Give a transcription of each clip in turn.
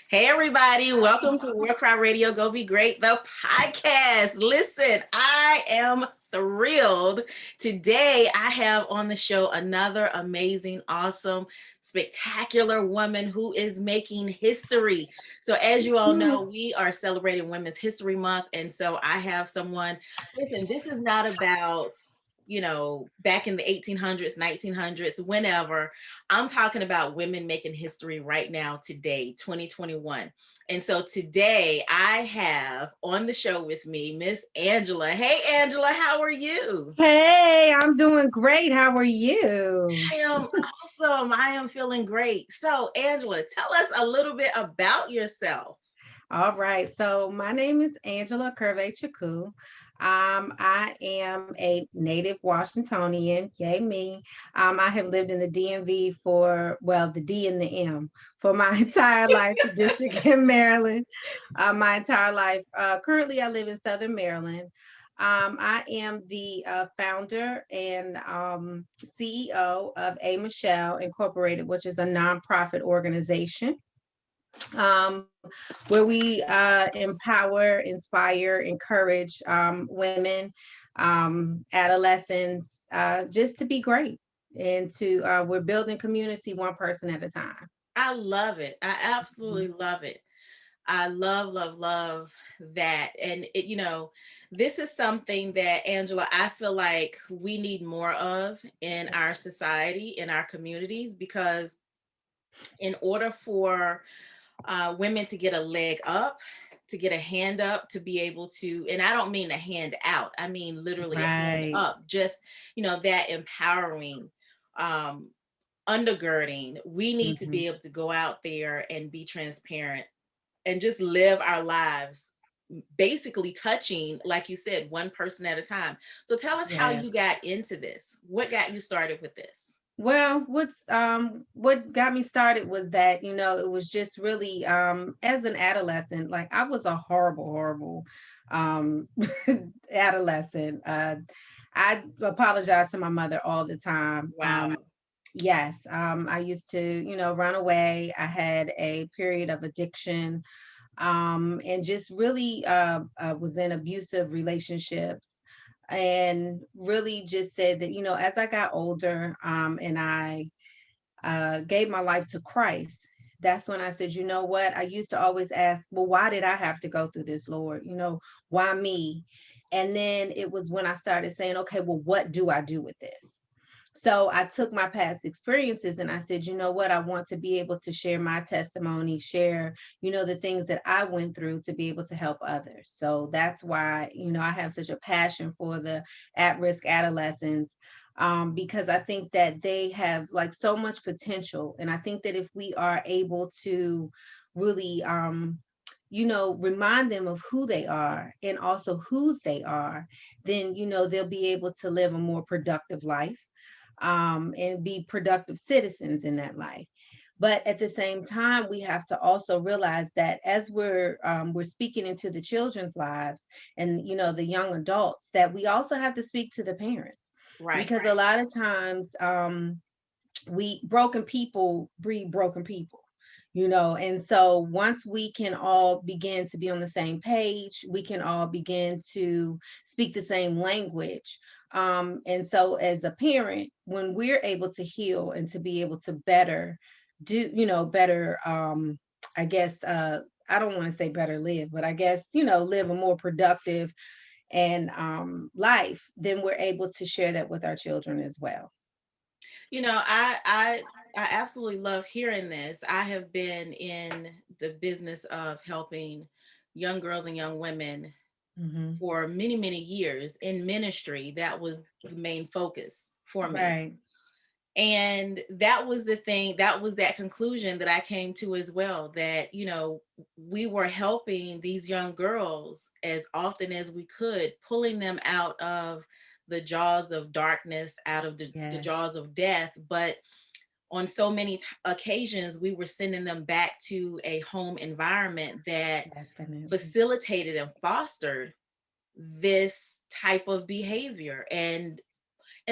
Hey, everybody. Welcome to War Cry Radio Go Be Great, the podcast. Listen, I am thrilled. Today, I have on the show another amazing, awesome, spectacular woman who is making history. So, as you all know, we are celebrating Women's History Month. And so, I have someone, listen, this is not about back in the 1800s, 1900s, whenever. I'm talking about women making history right now, today, 2021. And so today I have on the show with me Miss Angela. Hey, Angela, how are you? Hey, I'm doing great. How are you? I am awesome. I am feeling great. So, Angela, tell us a little bit about yourself. All right. So my name is Angela Curvey-Chukwu. I am a native Washingtonian. Yay me. I have lived in the DMV for, well, the D and the M for my entire life, the district in Maryland, my entire life. Currently, I live in Southern Maryland. I am the founder and CEO of A Michelle Incorporated, which is a nonprofit organization um, where we empower, inspire, encourage women, adolescents, just to be great. And we're building community one person at a time. I love it. I absolutely love it. I love that. And this is something that, Angela, I feel like we need more of in our society, in our communities, because in order for women to get a leg up, to get a hand up, to be able to, and I don't mean a hand out, I mean literally a hand Right. up, just, that empowering, um, undergirding, we need to Hmm. be able to go out there and be transparent and just live our lives, basically touching, like you said, one person at a time. So tell us how Yes. you got into this. What got you started with this? Well, what got me started was that, it was just really as an adolescent, like I was a horrible um adolescent. I apologize to my mother all the time. Wow. Yes, I used to, run away. I had a period of addiction, and just really was in abusive relationships, and really just said that, as I got older, and I gave my life to Christ, that's when I said, you know what? I used to always ask, well, why did I have to go through this, Lord? Why me? And then it was when I started saying, okay, well, what do I do with this? So I took my past experiences and I said, you know what? I want to be able to share my testimony, share, the things that I went through to be able to help others. So that's why, I have such a passion for the at risk adolescents, because I think that they have like so much potential. And I think that if we are able to really, remind them of who they are and also whose they are, then, they'll be able to live a more productive life, and be productive citizens in that life. But at the same time, we have to also realize that as we're speaking into the children's lives and the young adults, that we also have to speak to the parents, Right. because a lot of times we broken people breed broken people. And so once we can all begin to be on the same page, we can all begin to speak the same language. And so as a parent, when we're able to heal and to be able to better do, better, I guess, I don't want to say better live, but I guess, live a more productive and life, then we're able to share that with our children as well. I absolutely love hearing this. I have been in the business of helping young girls and young women Hmm. for many, many years in ministry. That was the main focus for me. Right. And that was the thing, that was that conclusion that I came to as well, that, we were helping these young girls as often as we could, pulling them out of the jaws of darkness, out of the Yes, jaws of death. But on so many occasions, we were sending them back to a home environment that definitely. facilitated and fostered this type of behavior. And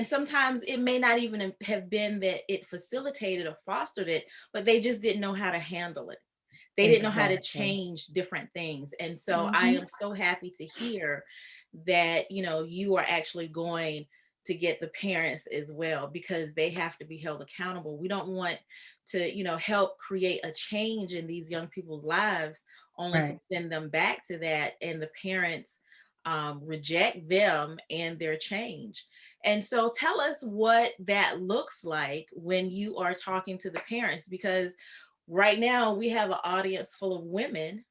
sometimes it may not even have been that it facilitated or fostered it, but they just didn't know how to handle it. They didn't know how to Exactly. change different things. And so I Hmm. am so happy to hear that, you are actually going to get the parents as well, because they have to be held accountable. We don't want to, help create a change in these young people's lives only to Right. send them back to that, and the parents reject them and their change. And so tell us what that looks like when you are talking to the parents, because right now we have an audience full of women,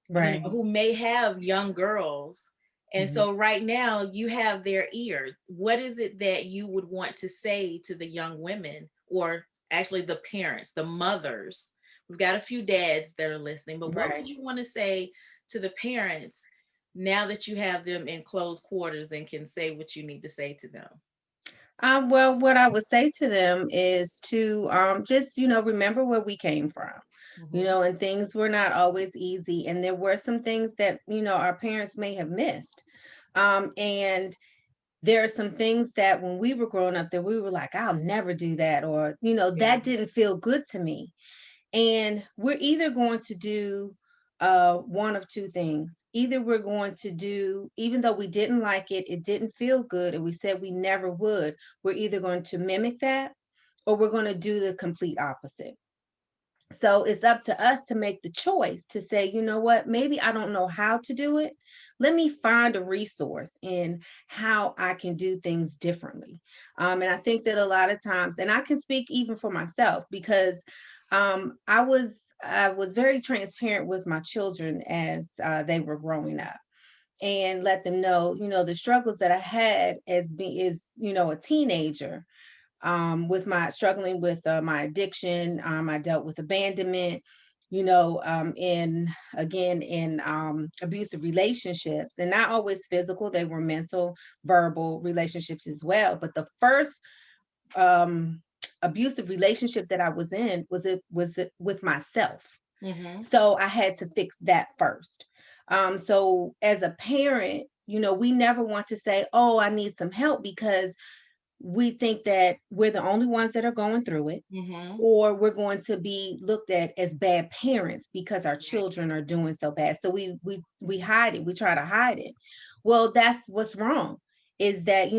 Right. who may have young girls. And Mhm. so right now you have their ear. What is it that you would want to say to the young women, or actually the parents, the mothers? We've got a few dads that are listening, but what would Right. you want to say to the parents now that you have them in close quarters and can say what you need to say to them? Well, what I would say to them is to just, remember where we came from, Hmm. and things were not always easy. And there were some things that, our parents may have missed. And there are some things that when we were growing up that we were like, I'll never do that, or, Yeah. that didn't feel good to me. And we're either going to do one of two things. Either we're going to do, even though we didn't like it, it didn't feel good, and we said we never would, we're either going to mimic that or we're going to do the complete opposite. So it's up to us to make the choice to say, you know what, maybe I don't know how to do it. Let me find a resource in how I can do things differently. And I think that a lot of times, and I can speak even for myself, because I was very transparent with my children as they were growing up, and let them know, the struggles that I had a teenager, with my struggling with my addiction. I dealt with abandonment, in abusive relationships, and not always physical. They were mental, verbal relationships as well. But the first um, abusive relationship that I was in was it with myself. Hmm. So I had to fix that first. So as a parent, we never want to say, "Oh, I need some help," because we think that we're the only ones that are going through it, Hmm. or we're going to be looked at as bad parents because our children are doing so bad. So we hide it. We try to hide it. Well, that's what's wrong. Is that,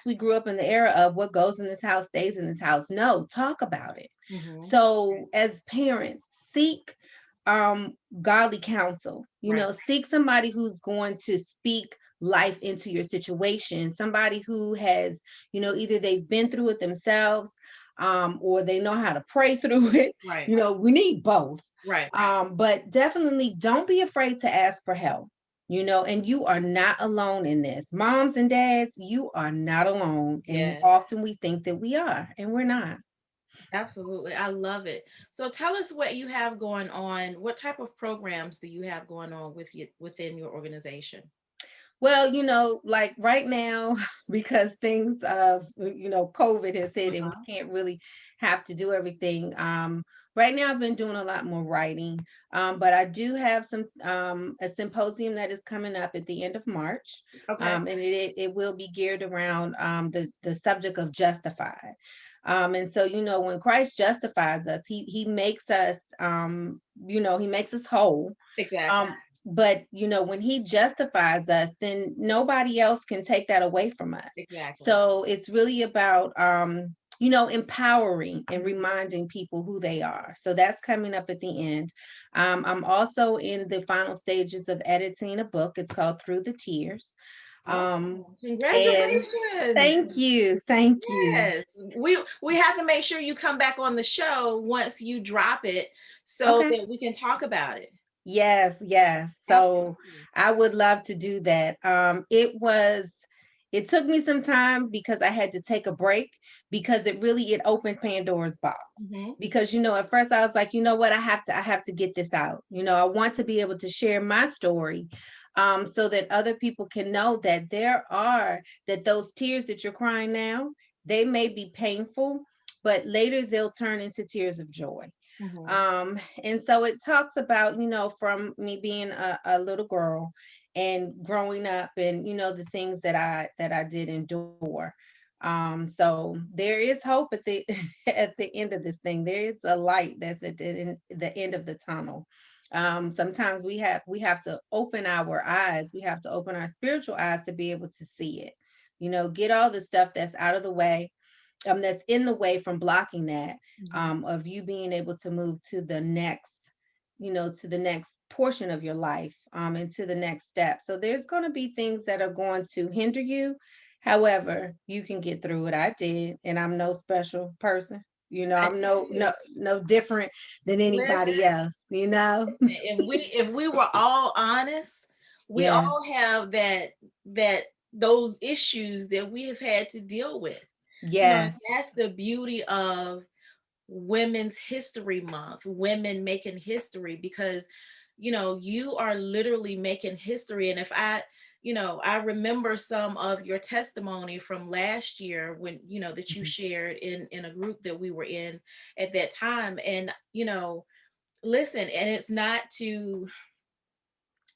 we grew up in the era of what goes in this house stays in this house. No, talk about it. Hmm. So as parents, seek um godly counsel. Right. Seek somebody who's going to speak life into your situation, somebody who has, either they've been through it themselves, or they know how to pray through it. Right. We need both. Right. But definitely don't be afraid to ask for help. And you are not alone in this. Moms and dads, you are not alone. And Yes. often we think that we are, and we're not. Absolutely. I love it. So tell us what you have going on. What type of programs do you have going on with you within your organization? Well, like right now, because things of, COVID has hit and Uh-huh. we can't really have to do everything. Right now I've been doing a lot more writing. But I do have a symposium that is coming up at the end of March. Okay. And it will be geared around the subject of justified. And so, when Christ justifies us, he makes us, he makes us whole. Exactly. um but when he justifies us, then nobody else can take that away from us. Exactly. So it's really about empowering and reminding people who they are. So that's coming up at the end. I'm also in the final stages of editing a book. It's called Through the Tears. Oh, um and congratulations. thank you. Yes. We have to make sure you come back on the show once you drop it so Okay. that we can talk about it. Yes, yes. So Absolutely. I would love to do that. It took me some time because I had to take a break, because it opened Pandora's box. Hmm. Because at first I was like, you know what, I have to get this out. I want to be able to share my story, so that other people can know that that those tears that you're crying now, they may be painful, but later they'll turn into tears of joy. Hmm. And so it talks about, from me being a little girl and growing up, and the things that I did endure. So there is hope at the at the end of this thing. There is a light that's at the end of the tunnel. Sometimes we have to open our eyes. We have to open our spiritual eyes to be able to see it. Get all the stuff that's out of the way, that's in the way from blocking that, Mhm. of you being able to move to the next portion of your life, and to the next step. So there's going to be things that are going to hinder you. However, you can get through it. I did, and I'm no special person. I I'm did too. no different than Listen, anybody else. if we were all honest, we Yeah. all have that those issues that we have had to deal with. And Yes. that's the beauty of Women's History Month, women making history, because you are literally making history. And if I remember some of your testimony from last year when that you Mhm. shared in a group that we were in at that time. And listen, and it's not to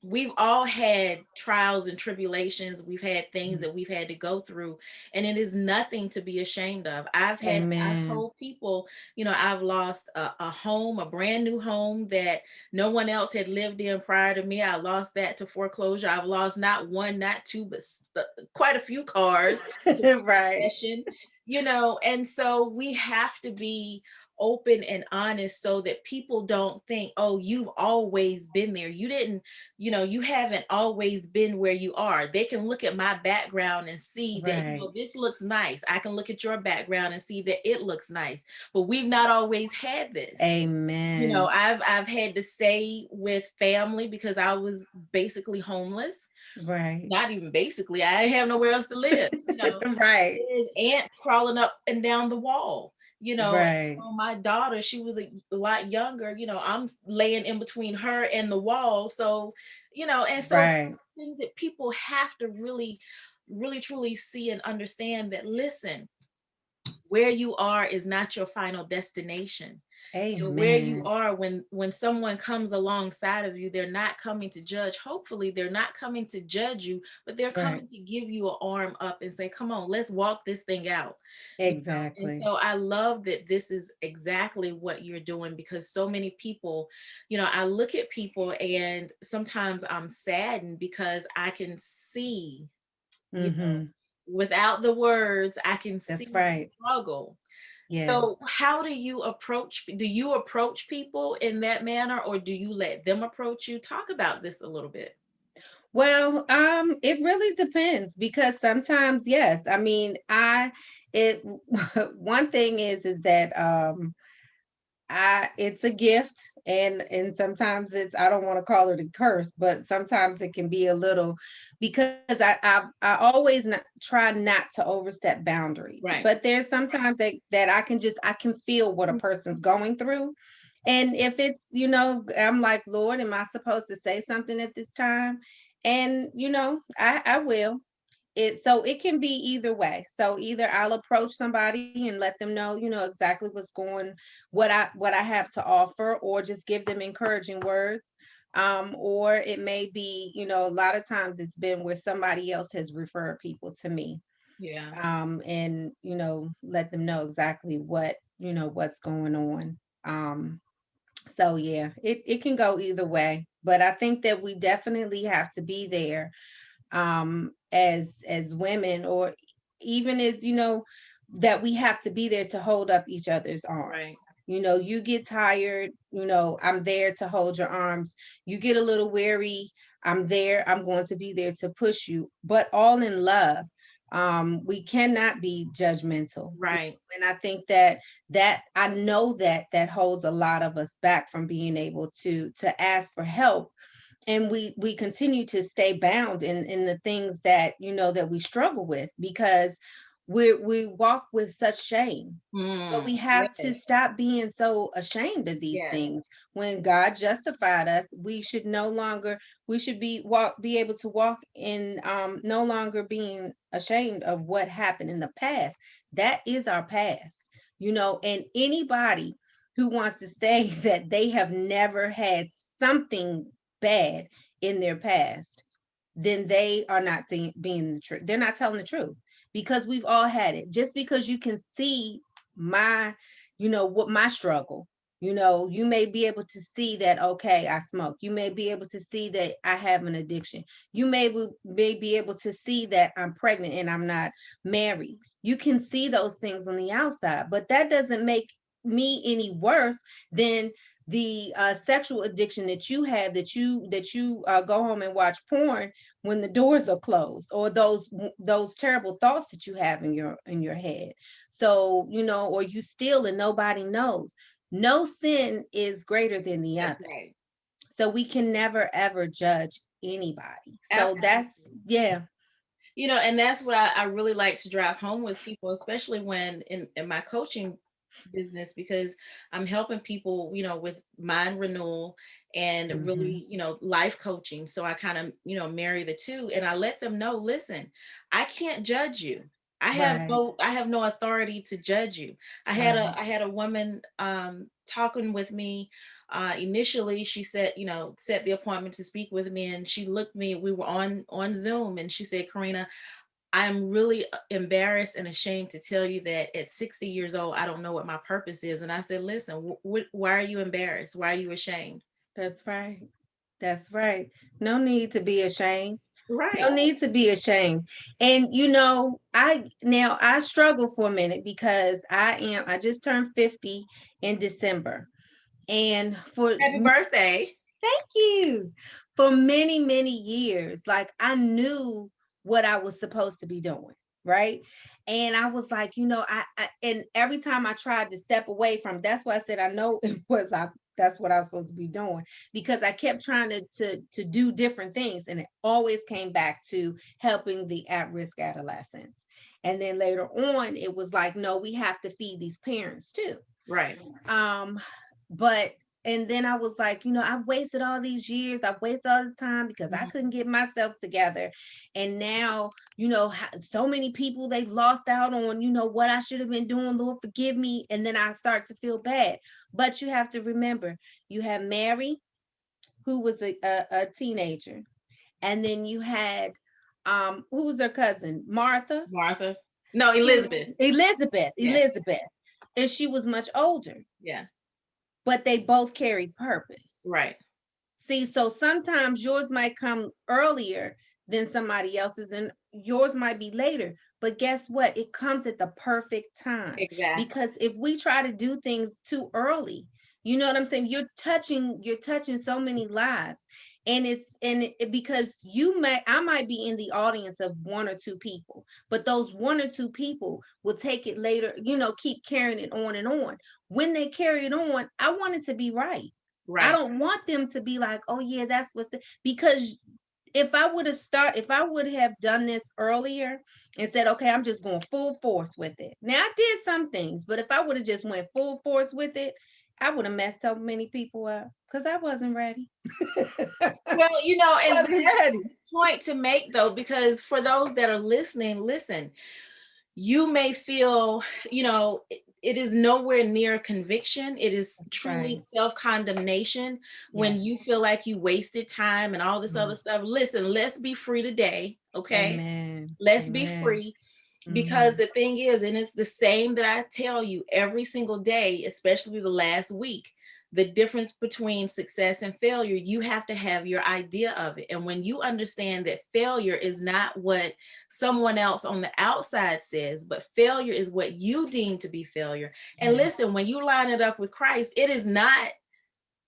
we've all had trials and tribulations. We've had things Mhm. that we've had to go through, and it is nothing to be ashamed of. I've Amen. told people, I've lost a home, a brand new home that no one else had lived in prior to me. I lost that to foreclosure. I've lost not one, not two, but quite a few cars to Right. possession. And so we have to be open and honest so that people don't think, oh, you've always been there. You didn't, you haven't always been where you are. They can look at my background and see that, Right. this looks nice. I can look at your background and see that it looks nice. But we've not always had this. Amen. I've had to stay with family because I was basically homeless. Right. Not even basically, I didn't have nowhere else to live. Right. There's ants crawling up and down the wall. Right. My daughter, she was a lot younger. I'm laying in between her and the wall. So, and so Right. things that people have to really, really, truly see and understand that, listen, where you are is not your final destination. Where you Amen. are when someone comes alongside of you, they're not coming to judge. Hopefully they're not coming to judge you, but they're Right. coming to give you an arm up and say, come on, let's walk this thing out. And Exactly. so I love that this is exactly what you're doing, because so many people, I look at people and sometimes I'm saddened because I can see, you know Mm-hmm. without the words, I can see That's the right. struggle. Yes. So how do you approach people in that manner, or do you let them approach you? Talk about this a little bit. Well, it really depends because sometimes, yes. I mean, it, one thing is that, it's a gift, and sometimes I don't want to call it a curse, but sometimes it can be a little, because I always try not to overstep boundaries, Right. but there's sometimes that I can feel what a person's going through. And if it's, I'm like, Lord, am I supposed to say something at this time? And I will. So it can be either way. So either I'll approach somebody and let them know, exactly what I have to offer, or just give them encouraging words. Or it may be, a lot of times it's been where somebody else has referred people to me. Yeah. And let them know exactly what's going on. So yeah, it can go either way. But I think that we definitely have to be there, as women, or even as, that we have to be there to hold up each other's Right. arms. You get tired, I'm there to hold your arms. You get a little weary, I'm going to be there to push you, but all in love. We cannot be judgmental. Right. And I think that I know that holds a lot of us back from being able to ask for help, and we continue to stay bound in the things that we struggle with, because we walk with such shame. But we have to Yes. stop being so ashamed of these Yes. things. When God justified us, we should no longer we should be able to walk in, no longer being ashamed of what happened in the past. That is our past. And anybody who wants to say that they have never had something bad in their past, then they are not being the truth. They're not telling the truth. because we've all had it. Just because you can see my, what my struggle, you may be able to see that, okay, I smoke. You may be able to see that I have an addiction. You may be able to see that I'm pregnant and I'm not married. You can see those things on the outside, but that doesn't make me any worse than the sexual addiction that you have, that you go home and watch porn when the doors are closed, or those terrible thoughts that you have in your head. So, or you steal and nobody knows. No sin is greater than the That's other. right. So we can never ever judge anybody. So Absolutely. that's, yeah. And that's what I really like to drive home with people, especially when in my coaching business, because I'm helping people, with mind renewal and Hmm. really, life coaching. So I kind of, marry the two, and I let them know, listen, I can't judge you. Right. I have no authority to judge you. Right. I had a woman talking with me. Initially, she said, set the appointment to speak with me, and she looked me. We were on Zoom, and she said, Karina, I'm really embarrassed and ashamed to tell you that at 60 years old, I don't know what my purpose is. And I said, listen, why are you embarrassed? Why are you ashamed? That's right. That's right. No need to be ashamed. No Right. need to be ashamed. And I struggle for a minute because I just turned 50 in December. And Happy birthday. thank you. For many, many years, like I knew what I was supposed to be doing, right? And I was like, and every time I tried to step away from, that's why I said I know that's what I was supposed to be doing, because I kept trying to do different things, and it always came back to helping the at-risk adolescents. And then later on, it was like, no, we have to feed these parents too. Right. Um, but and then I was like, I've wasted all these years, I've wasted all this time because I Mhm. couldn't get myself together. And now, so many people, they've lost out on, what I should have been doing. Lord, forgive me. And then I start to feel bad. But you have to remember, you have Mary, who was a teenager, and then you had who was her cousin? Martha. Martha. No, She was Elizabeth. Elizabeth, Yeah. Elizabeth. And she was much older, Yeah. but they both carried purpose. Right. See, so sometimes yours might come earlier than somebody else's, and yours might be later. But guess what? It comes at the perfect time. Exactly. Because if we try to do things too early, you know what I'm saying? You're touching so many lives. Because I might be in the audience of one or two people, but those one or two people will take it later, keep carrying it on and on. When they carry it on, I want it to be right. I Right. don't want them to be like, oh yeah, that's because if I would have done this earlier and said, okay, I'm just going full force with it. Now I did some things, but if I would have just went full force with it, I would have messed so many people up because I wasn't ready. Well, and Wasn't that's ready. the point to make, though, because for those that are listening, listen, you may feel, it is nowhere near conviction. It is That's truly right. self-condemnation when Yes. you feel like you wasted time and all this other Mm. stuff. Listen, let's be free today, okay? Amen. Let's be Amen. free. Because Hmm. the thing is, and it's the same that I tell you every single day, especially the last week, the difference between success and failure, you have to have your idea of it. And when you understand that failure is not what someone else on the outside says, but failure is what you deem to be failure. And listen, Yes. when you line it up with Christ, it is not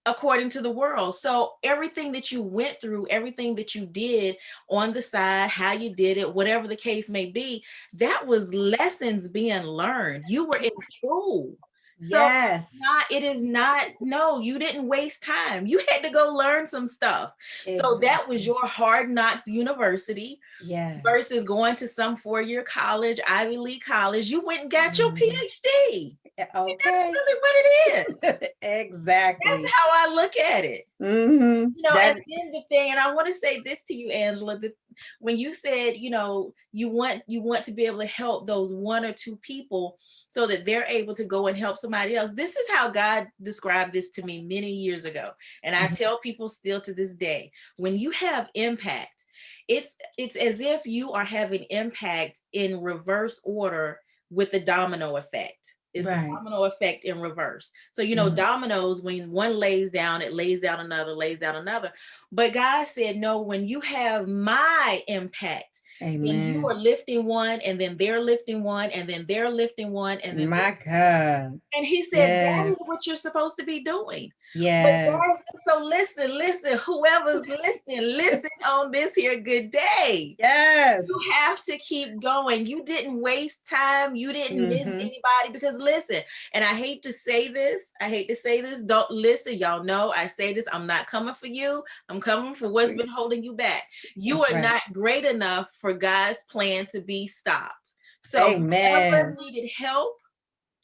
according to the world. So everything that you went through, everything that you did on the side, how you did it, whatever the case may be, that was lessons being learned. You were in school. So Yes. it is not, no, you didn't waste time. You had to go learn some stuff. So that was Exactly. your hard knocks university Yes. versus going to some 4-year college, Ivy League college. You went and got your Mhm. PhD. And that's Okay. really what it is. That's Exactly. how I look at it. And That. then the thing, and I want to say this to you, Angela, that when you said, you want to be able to help those one or two people so that they're able to go and help somebody else. This is how God described this to me many years ago. And I Mhm. tell people still to this day, when you have impact, It's as if you are having impact in reverse order with the domino effect. Is the Right. domino effect in reverse. So, Mhm. dominoes, when one lays down, it lays down another, lays down another. But God said, no, when you have my impact, then you are Amen. lifting one, and then they're lifting one, and then they're lifting one, and then My God. and he said, that is Yes. what you're supposed to be doing. But Yes. guys, so listen, whoever's listening, listen on this here good day. Yes. You have to keep going. You didn't waste time. You didn't miss Mm-hmm. anybody, because listen, and I hate to say this. I hate to say this. Don't listen. Y'all know I say this. I'm not coming for you. I'm coming for what's been holding you back. You That's are right. not great enough for God's plan to be stopped. So whoever Amen. needed help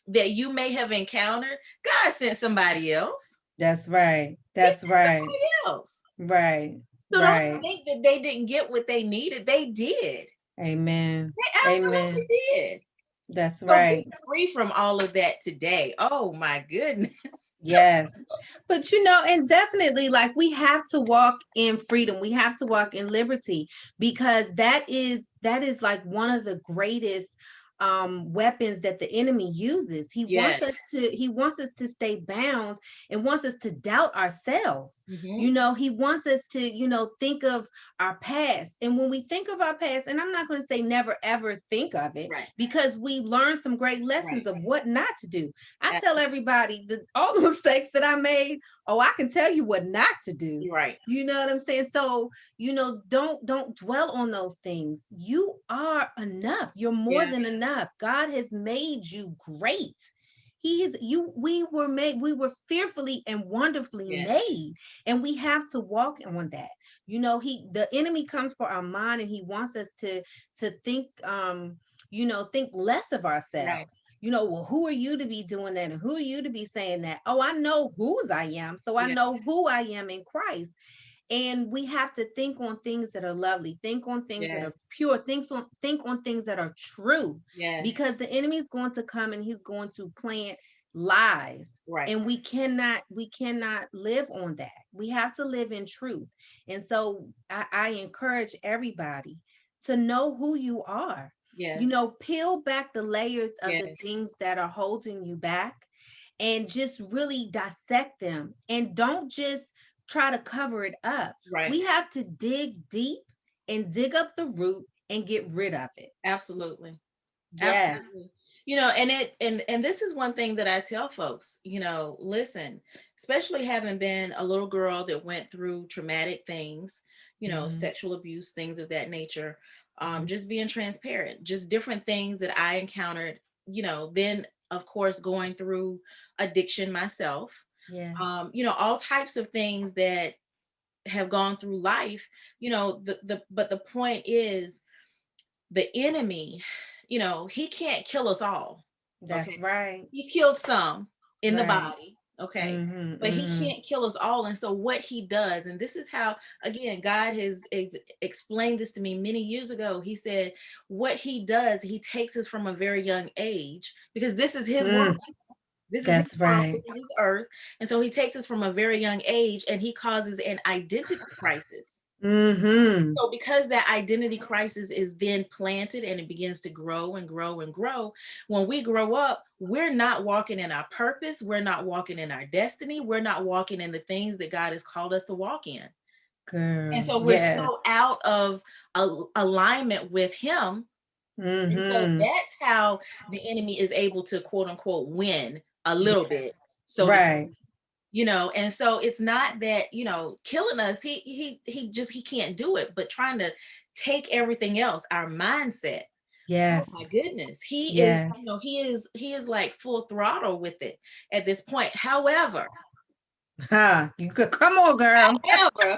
that you may have encountered, God sent somebody else. That's right. He That's sent right. somebody else. Right. So don't Right. think that they didn't get what they needed. They did. Amen. They absolutely Amen. did. That's So be right. free from all of that today. Oh my goodness. Yes. But and definitely, like, we have to walk in freedom. We have to walk in liberty, because that is like one of the greatest weapons that the enemy uses. He wants Yes. us to stay bound, and wants us to doubt ourselves. Hmm. He wants us to, think of our past. And when we think of our past, and I'm not going to say never ever think of it, Right. because we learned some great lessons Right. of what not to do. I tell Absolutely. everybody that all the mistakes that I made, oh, I can tell you what not to do. Right. You know what I'm saying? So, don't dwell on those things. You are enough. You're more Yeah. than enough. God has made you great. He is you we were fearfully and wonderfully Yeah. made, and we have to walk on that. The enemy comes for our mind, and he wants us to think think less of Right. ourselves. Well, who are you to be doing that? And who are you to be saying that? Oh, I know whose I am. So I Yeah. know who I am in Christ. And we have to think on things that are lovely, think on things that Yes. are pure, think on things that are true, Yes. because the enemy is going to come, and he's going to plant lies. Right. And we cannot live on that. We have to live in truth. And so I encourage everybody to know who you are. Yes. Peel back the layers of the Yes. things that are holding you back, and just really dissect them, and don't just try to cover it up. Right. We have to dig deep and dig up the root and get rid of it. Absolutely. Yes. Absolutely. And this is one thing that I tell folks, listen, especially having been a little girl that went through traumatic things, Mhm. sexual abuse, things of that nature, Mhm. just being transparent, just different things that I encountered, then of course going through addiction myself, Yes. all types of things that have gone through life, but the point is the enemy, he can't kill us all. That's Okay. right. He's killed some in the Right. body. Okay. Mhm. But he Mhm. can't kill us all. And so what he does, and this is how, again, God has explained this to me many years ago. He said, what he does, he takes us from a very young age, because this is his world. Mm. This is his That's world, right. this is his earth. And so he takes us from a very young age, and he causes an identity crisis. Mhm. So because that identity crisis is then planted and it begins to grow and grow and grow, when we grow up, we're not walking in our purpose, we're not walking in our destiny, we're not walking in the things that God has called us to walk in. And Girl. so we're Yes. so out of alignment with him. And so Mhm. that's how the enemy is able to quote unquote win a little bit, Yes. so to Right. and so it's not that killing us, he can't do it, but trying to take everything else, our mindset. Oh Yes. my goodness, he is Yes. he is like full throttle with it at this point. Ha. You could come on, girl. However,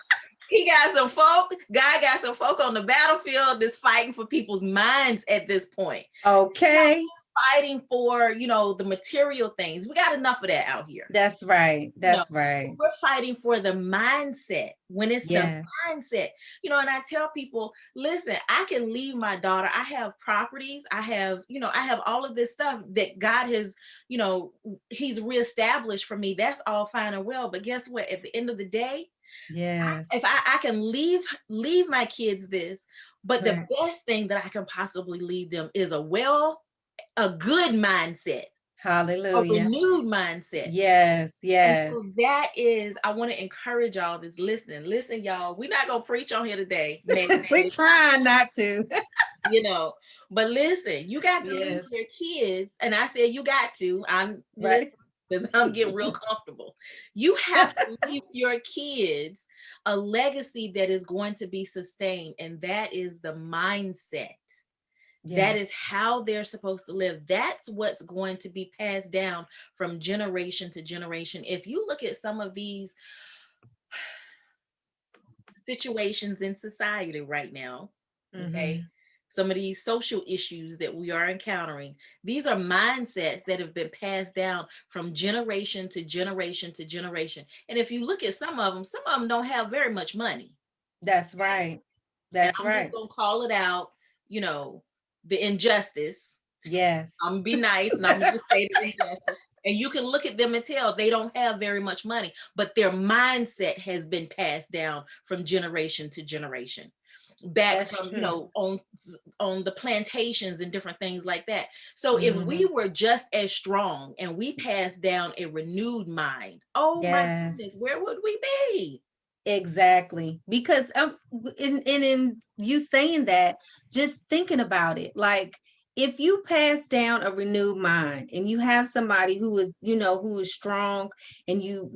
God got some folk on the battlefield that's fighting for people's minds at this point. Okay. fighting for, the material things. We got enough of that out here. That's right. That's right. We're fighting for the mindset. When it's the Yes. mindset, and I tell people, listen, I can leave my daughter. I have properties. I have all of this stuff that God has, he's reestablished for me. That's all fine and well. But guess what? At the end of the day, Yes. if I can leave my kids this, but the Right. best thing that I can possibly leave them is a good mindset, a Hallelujah. renewed mindset. Yes. And Yes. so that is, I want to encourage y'all that's listening. Listen, y'all, we're not gonna preach on here today, We trying not to. you know. But listen, you got to leave Yes. your kids, and I said you got to. I'm listening Right. because I'm getting real comfortable. You have to leave your kids a legacy that is going to be sustained, and that is the mindset. That Yes. is how they're supposed to live. That's what's going to be passed down from generation to generation. If you look at some of these situations in society right now, okay, Mm-hmm. some of these social issues that we are encountering, these are mindsets that have been passed down from generation to generation to generation. And if you look at some of them don't have very much money. That's right. And That's I'm just right. going to call it out, the injustice. Yes. I'm gonna be nice and I'm gonna just say the injustice. And you can look at them and tell they don't have very much money, but their mindset has been passed down from generation to generation. Back That's from, true. on the plantations and different things like that. So if we Mm-hmm. were just as strong and we passed down a renewed mind, oh my Yes. goodness, where would we be? Exactly. Because in you saying that, just thinking about it, like if you pass down a renewed mind and you have somebody who is, who is strong, and you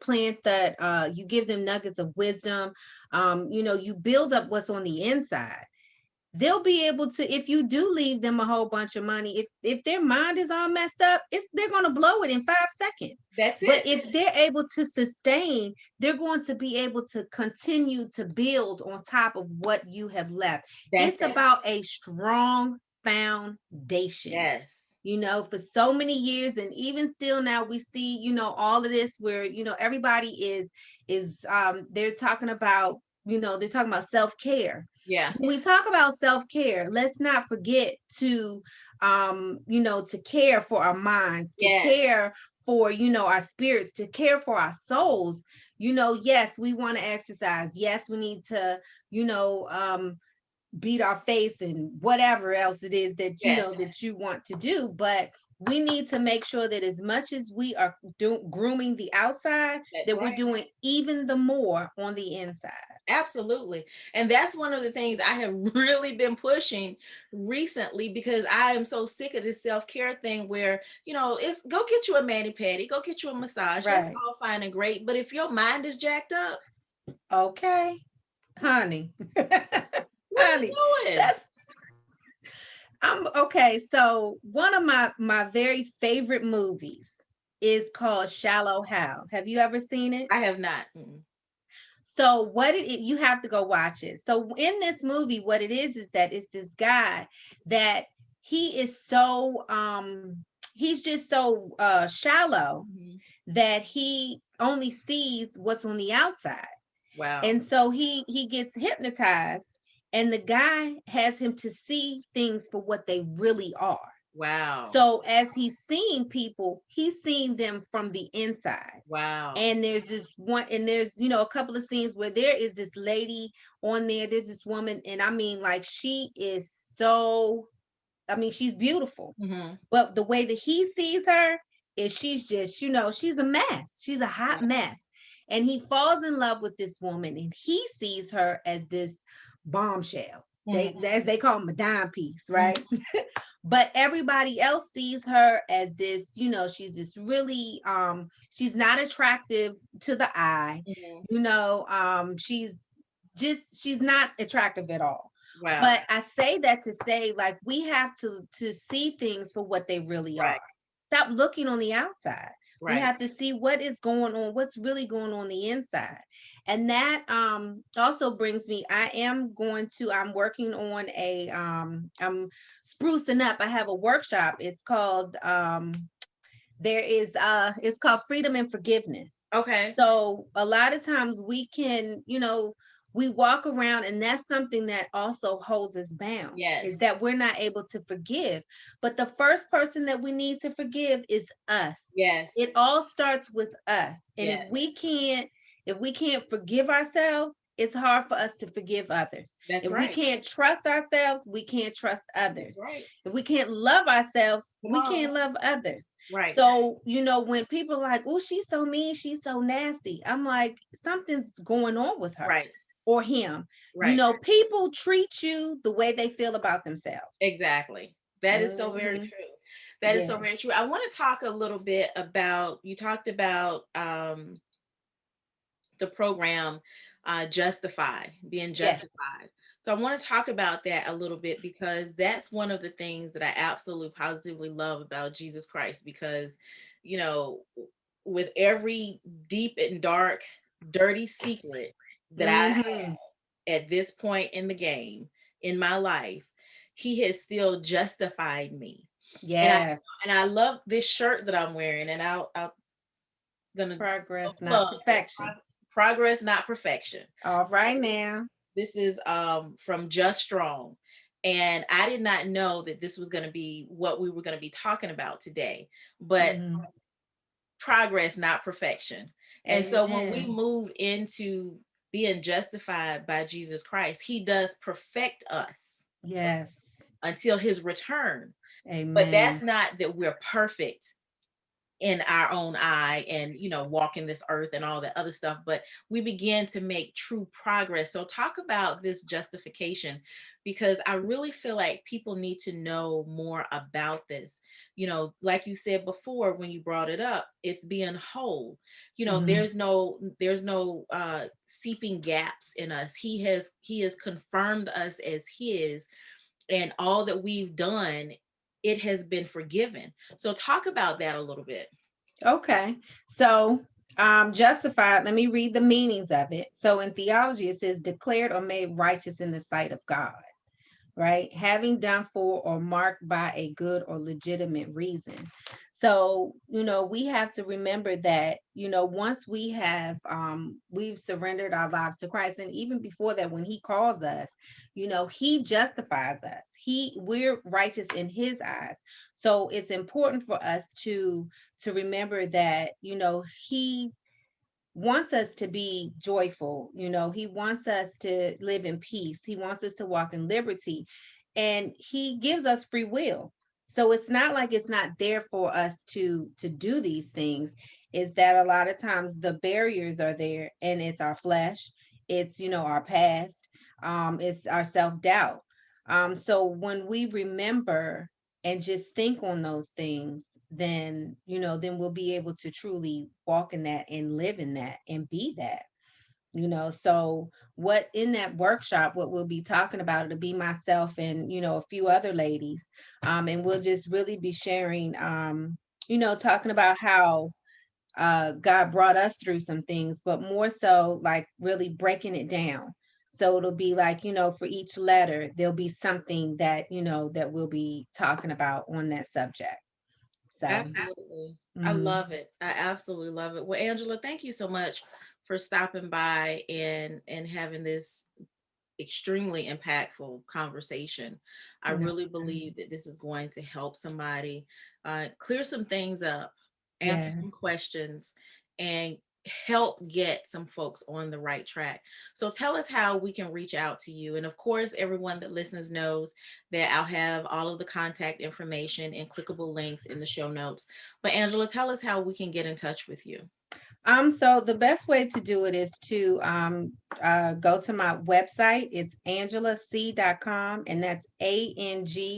plant that, you give them nuggets of wisdom, you build up what's on the inside. They'll be able to, if you do leave them a whole bunch of money, if their mind is all messed up, they're going to blow it in 5 seconds. That's But it. if they're able to sustain, they're going to be able to continue to build on top of what you have left. That's It's it. about a strong foundation. Yes. For so many years, and even still now, we see, all of this where, everybody is they're talking about, self-care. Yeah. When we talk about self-care, let's not forget to, to care for our minds, to Yes. care for, our spirits, to care for our souls. Yes, we want to exercise. Yes, we need to, beat our face and whatever else it is that Yes. that you want to do. But we need to make sure that as much as we are grooming the outside, That's that we're right. doing even the more on the inside. Absolutely. And that's one of the things I have really been pushing recently, because I am so sick of this self-care thing where, it's go get you a mani-pedi, go get you a massage. That's Right. all fine and great. But if your mind is jacked up, Okay, honey. what are Honey, you doing? that's I'm okay. So one of my very favorite movies is called Shallow Hal. Have you ever seen it? I have not. So what you have to go watch it. So in this movie, what it is that it's this guy that he is so he's just so shallow Mhm. that he only sees what's on the outside. Wow. And so he gets hypnotized, and the guy has him to see things for what they really are. Wow. So as he's seeing people, he's seeing them from the inside. Wow. And there's this one, and there's, a couple of scenes where there is this lady on there, there's this woman, and I mean, like, she is so, I mean, she's beautiful. Mm-hmm. But the way that he sees her is she's just, she's a mess. She's a hot Yeah. mess. And he falls in love with this woman, and he sees her as this bombshell. Mm-hmm. As they call them, a dime piece, right? Mm-hmm. But everybody else sees her as this, she's this really, she's not attractive to the eye. Mm-hmm. She's not attractive at all. Wow. But I say that to say, like, we have to see things for what they really Right. are. Stop looking on the outside. You Right. have to see what is going on, what's really going on the inside. And that also brings me, I'm working on I'm sprucing up. I have a workshop. It's called it's called Freedom and Forgiveness. Okay. So a lot of times we can, we walk around, and that's something that also holds us bound, is Yes. that we're not able to forgive. But the first person that we need to forgive is us. It Yes. all starts with us. And Yes. if we can't forgive ourselves, it's hard for us to forgive others. That's If we right. can't trust ourselves, we can't trust That's others. right. If we can't love ourselves, Come we on. can't love others. Right. So, when people are like, oh, she's so mean, she's so nasty, I'm like, something's going on with her Right. or him. Right. People treat you the way they feel about themselves. Exactly. That is so very Hmm. true. That is so Yes. very true. I want to talk a little bit about, you talked about the program Justify, being Yes. justified. So I want to talk about that a little bit, because that's one of the things that I absolutely positively love about Jesus Christ, because, you know, with every deep and dark, dirty secret that I Hmm. have at this point in the game in my life, he has still justified me. And I Yes. and I love this shirt that I'm wearing, and I'll gonna Progress, not plug it. perfection. Progress, not perfection. All right now. This is from Just Strong. And I did not know that this was going to be what we were going to be talking about today, but Hmm. progress, not perfection. And so when we Amen. move into being justified by Jesus Christ, he does perfect us Yes. until his return. But that's Amen. not that we're perfect in our own eye and, walking this earth and all that other stuff, but we begin to make true progress. So talk about this justification, because I really feel like people need to know more about this. Like you said before when you brought it up, it's being whole. Hmm. There's no seeping gaps in us. He has confirmed us as his, and all that we've done, it has been forgiven. So talk about that a little bit. Okay. So, justified, let me read the meanings of it. So, in theology, it says declared or made righteous in the sight of God, right? Having done for or marked by a good or legitimate reason. So, we have to remember that, once we've surrendered our lives to Christ, and even before that, when he calls us, he justifies us. We're righteous in his eyes. So it's important for us to remember that, he wants us to be joyful. He wants us to live in peace. He wants us to walk in liberty, and he gives us free will. So it's not like it's not there for us to do these things. Is that a lot of times the barriers are there, and it's our flesh, it's our past, it's our self-doubt. So when we remember and just think on those things, then we'll be able to truly walk in that and live in that and be that. So what in that workshop, what we'll be talking about, it'll be myself and a few other ladies, and we'll just really be sharing, talking about how God brought us through some things, but more so like really breaking it down. So it'll be like, for each letter, there'll be something that, that we'll be talking about on that subject. So, Absolutely. I mm, love it. I absolutely love it. Well, Angela, thank you so much for stopping by and having this extremely impactful conversation. I no, really believe that this is going to help somebody clear some things up, answer yeah. some questions, and help get some folks on the right track. So tell us how we can reach out to you. And of course, everyone that listens knows that I'll have all of the contact information and clickable links in the show notes. But Angela, tell us how we can get in touch with you. So the best way to do it is to go to my website. It's angelac.com, and that's ANGILAC.com.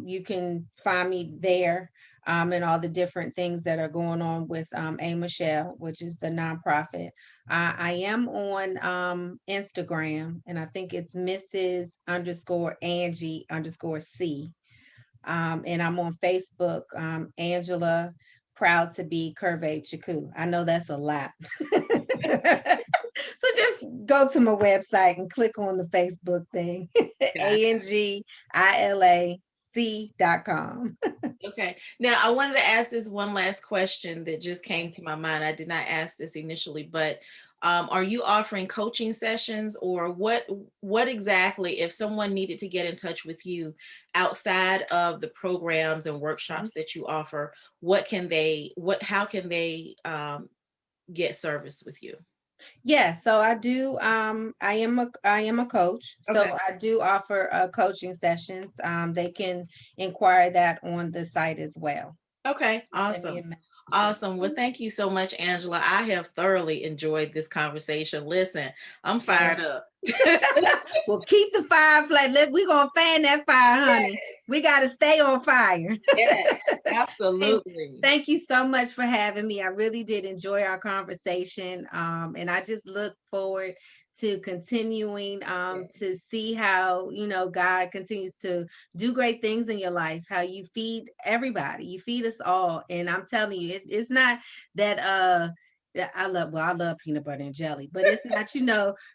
You can find me there, and all the different things that are going on with A Michelle, which is the nonprofit. I am on Instagram, and I think it's Mrs. _Angie _C. And I'm on Facebook, Angela, proud to be Curvey-Chukwu. I know that's a lot. So just go to my website and click on the Facebook thing, ANGILAC.com. Okay. Now, I wanted to ask this one last question that just came to my mind. I did not ask this initially, but are you offering coaching sessions, or what exactly, if someone needed to get in touch with you outside of the programs and workshops that you offer, how can they get service with you? Yeah, so I do. I am a coach, so Okay. I do offer coaching sessions. They can inquire that on the site as well. Okay, Send me awesome. a message. Awesome. Well, thank you so much, Angela. I have thoroughly enjoyed this conversation. Listen, I'm fired up. Well, keep the fire flame. We're gonna fan that fire, honey. We gotta stay on fire. Yes, And absolutely. thank you so much for having me. I really did enjoy our conversation. And I just look forward to continuing to see how, God continues to do great things in your life, how you feed everybody, you feed us all. And I'm telling you, it's not that yeah, I love peanut butter and jelly, but it's not,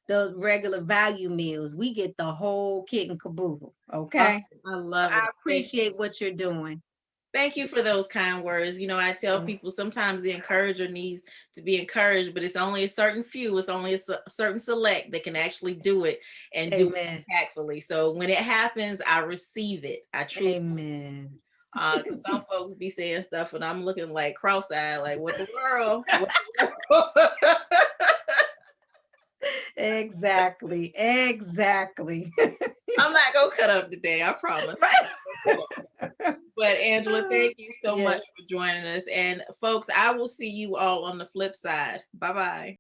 those regular value meals. We get the whole kit and caboodle. Okay. Awesome. I love I it. appreciate what you're doing. Thank you for those kind words. I tell people sometimes the encourager needs to be encouraged, but it's only a certain few, it's only a certain select that can actually do it and do Amen. it impactfully. So when it happens, I receive it. I truly, Amen. because some folks be saying stuff and I'm looking like cross-eyed, like what the world? What the world? Exactly. Exactly. I'm not gonna cut up today, I promise. Right. But Angela, thank you so Yeah. much for joining us. And folks, I will see you all on the flip side. Bye bye.